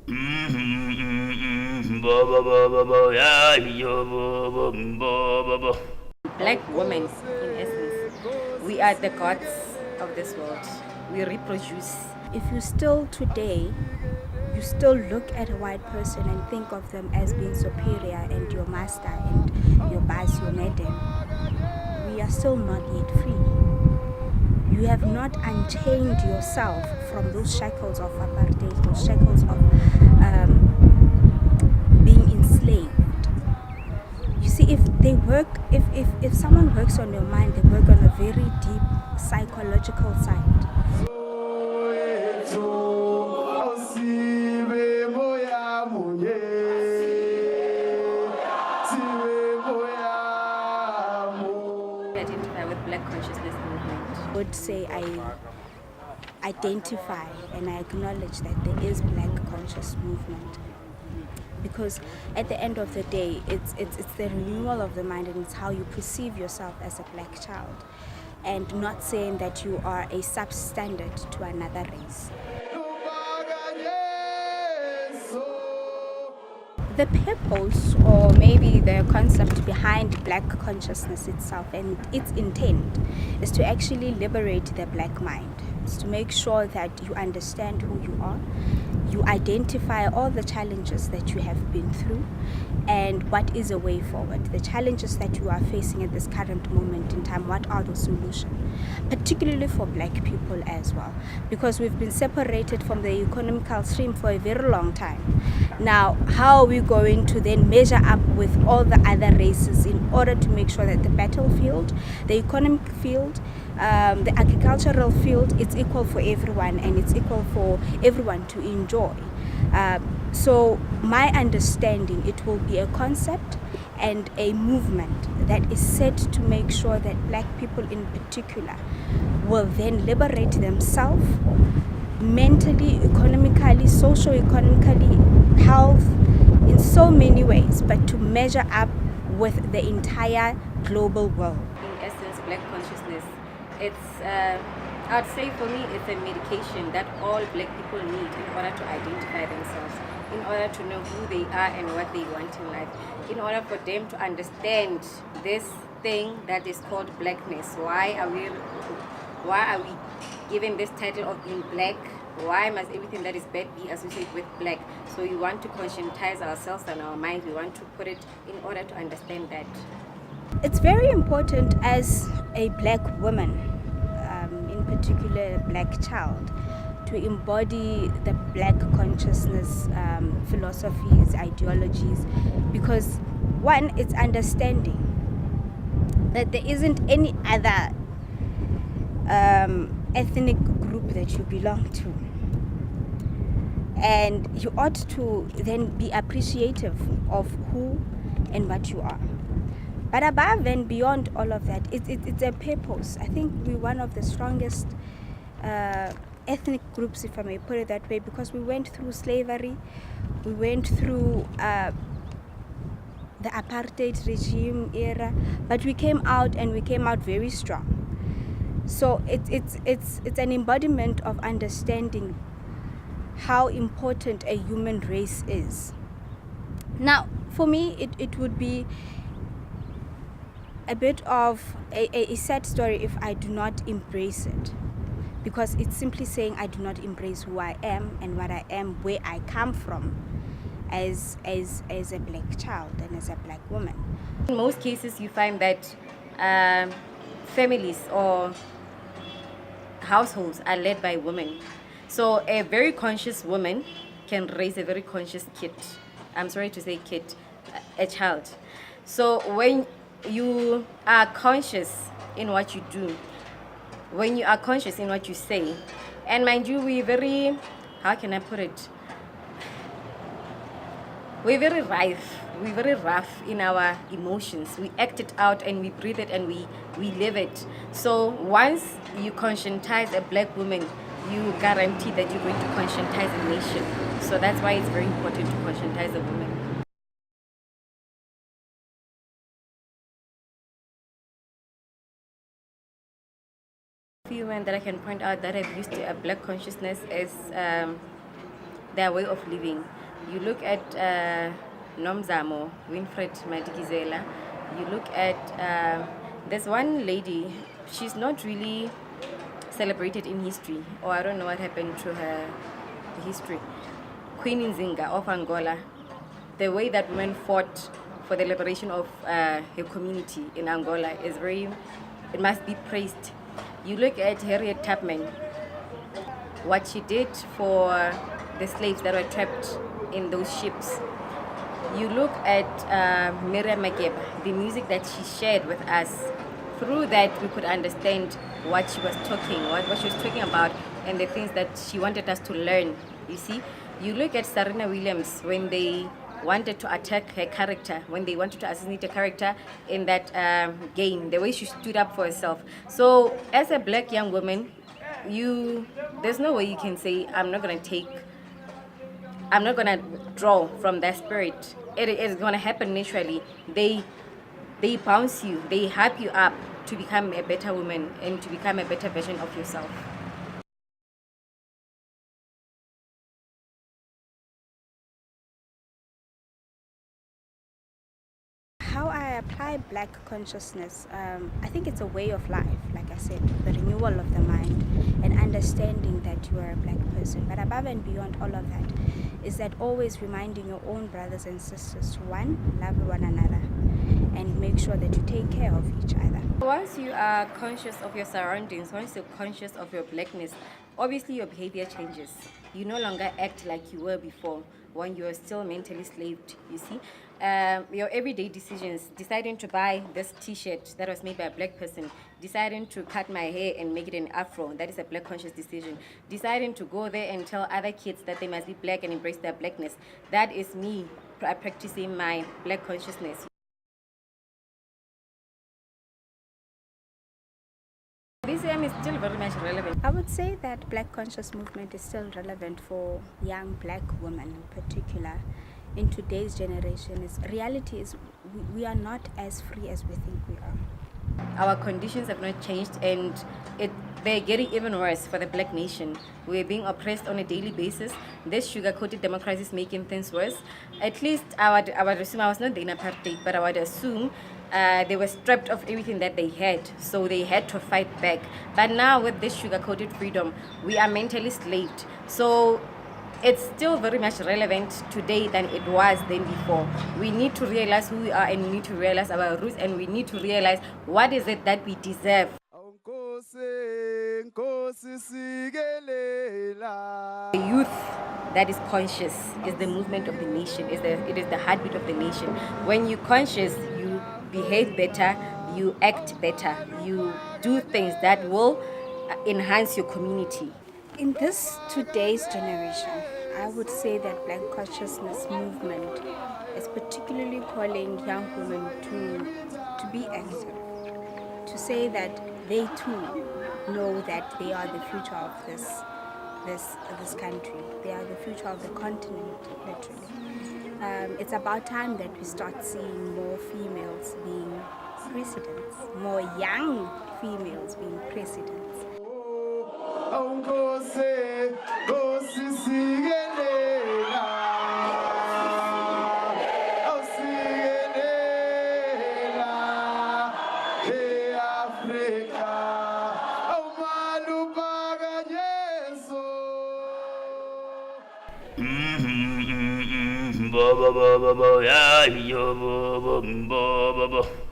Black women, in essence, we are the gods of this world. We reproduce. If you still today, you still look at a white person and think of them as being superior and your master and your boss, your madam, we are still not yet free. You have not unchained yourself from those shackles of apartheid, those shackles of being enslaved. You see, if someone works on your mind, they work on a very deep psychological side. Identify with Black Consciousness Movement. I would say I identify and I acknowledge that there is Black conscious movement, because at the end of the day, it's the renewal of the mind, and it's how you perceive yourself as a Black child, and not saying that you are a substandard to another race. The purpose, or maybe the concept behind Black consciousness itself and its intent, is to actually liberate the Black mind. It's to make sure that you understand who you are, you identify all the challenges that you have been through, and what is a way forward. The challenges that you are facing at this current moment in time, what are the solutions? Particularly for Black people as well, because we've been separated from the economical stream for a very long time. Now, how are we going to then measure up with all the other races in order to make sure that the battlefield, the economic field, the agricultural field, it's equal for everyone and it's equal for everyone to enjoy? So my understanding, it will be a concept and a movement that is set to make sure that Black people in particular will then liberate themselves mentally, economically, socio-economically, health, in so many ways, but to measure up with the entire global world. In essence, Black consciousness, it's, I'd say for me, it's a medication that all Black people need in order to identify themselves, in order to know who they are and what they want in life, in order for them to understand this thing that is called Blackness. Why are we given this title of being Black? Why must everything that is bad be associated with Black? So we want to conscientize ourselves and our minds. We want to put it in order to understand that. It's very important as a Black woman, in particular a Black child, to embody the Black consciousness philosophies, ideologies, because one, it's understanding that there isn't any other ethnic group that you belong to, and you ought to then be appreciative of who and what you are. But above and beyond all of that, it's a purpose. I think we're one of the strongest ethnic groups, if I may put it that way, because we went through slavery, we went through the apartheid regime era, but we came out, and we came out very strong. So it's an embodiment of understanding how important a human race is. Now, for me, it would be a bit of a sad story if I do not embrace it, because it's simply saying I do not embrace who I am and what I am, where I come from as a Black child and as a Black woman. In most cases, you find that families or households are led by women. So a very conscious woman can raise a very conscious kid. I'm sorry to say kid, a child. So when you are conscious in what you do, when you are conscious in what you say, and mind you, we're very, how can I put it? We're very rough in our emotions. We act it out and we breathe it and we live it. So once you conscientize a Black woman, you guarantee that you're going to conscientize a nation. So that's why it's very important to conscientize a woman. Few women that I can point out that have used a Black consciousness is their way of living. You look at Nomzamo, Winfred Madikizela. You look at there's one lady. She's not really celebrated in history, or I don't know what happened to her history. Queen Nzinga of Angola. The way that women fought for the liberation of her community in Angola is it must be praised. You look at Harriet Tubman, what she did for the slaves that were trapped in those ships. You look at Miriam Makeba, the music that she shared with us. Through that, we could understand what she was what she was talking about, and the things that she wanted us to learn. You see, you look at Serena Williams when they wanted to attack her character, when they wanted to assassinate a character in that game, the way she stood up for herself. So, as a black young woman, there's no way you can say I'm not gonna draw from that spirit. It is gonna happen naturally. They bounce you, they hype you up to become a better woman and to become a better version of yourself. How I apply black consciousness, I think it's a way of life, like I said, the renewal of the mind and understanding that you are a black person. But above and beyond all of that is that always reminding your own brothers and sisters to one, love one another and make sure that you take care of each other. Once you are conscious of your surroundings, once you're conscious of your blackness, obviously your behavior changes. You no longer act like you were before when you were still mentally slaved, you see. Your everyday decisions, deciding to buy this t-shirt that was made by a black person, deciding to cut my hair and make it an afro, that is a black conscious decision. Deciding to go there and tell other kids that they must be black and embrace their blackness, that is me practicing my black consciousness. BCM is still very much relevant. I would say that black conscious movement is still relevant for young black women in particular. In today's generation, reality is we are not as free as we think we are. Our conditions have not changed, and they're getting even worse for the black nation. We're being oppressed on a daily basis. This sugar-coated democracy is making things worse. At least I would assume, I was not in apartheid, but I would assume they were stripped of everything that they had, so they had to fight back. But now with this sugar-coated freedom, we are mentally slaved. So it's still very much relevant today than it was then before. We need to realize who we are, and we need to realize our roots, and we need to realize what is it that we deserve. The youth that is conscious is the movement of the nation, it is the heartbeat of the nation. When you're conscious, you behave better, you act better, you do things that will enhance your community. In this today's generation, I would say that black consciousness movement is particularly calling young women to be active, to say that they too know that they are the future of this country. They are the future of the continent, literally. It's about time that we start seeing more females being presidents, more young females being presidents. Ba ba ba ba ba, yeah, yo, ba ba ba ba ba.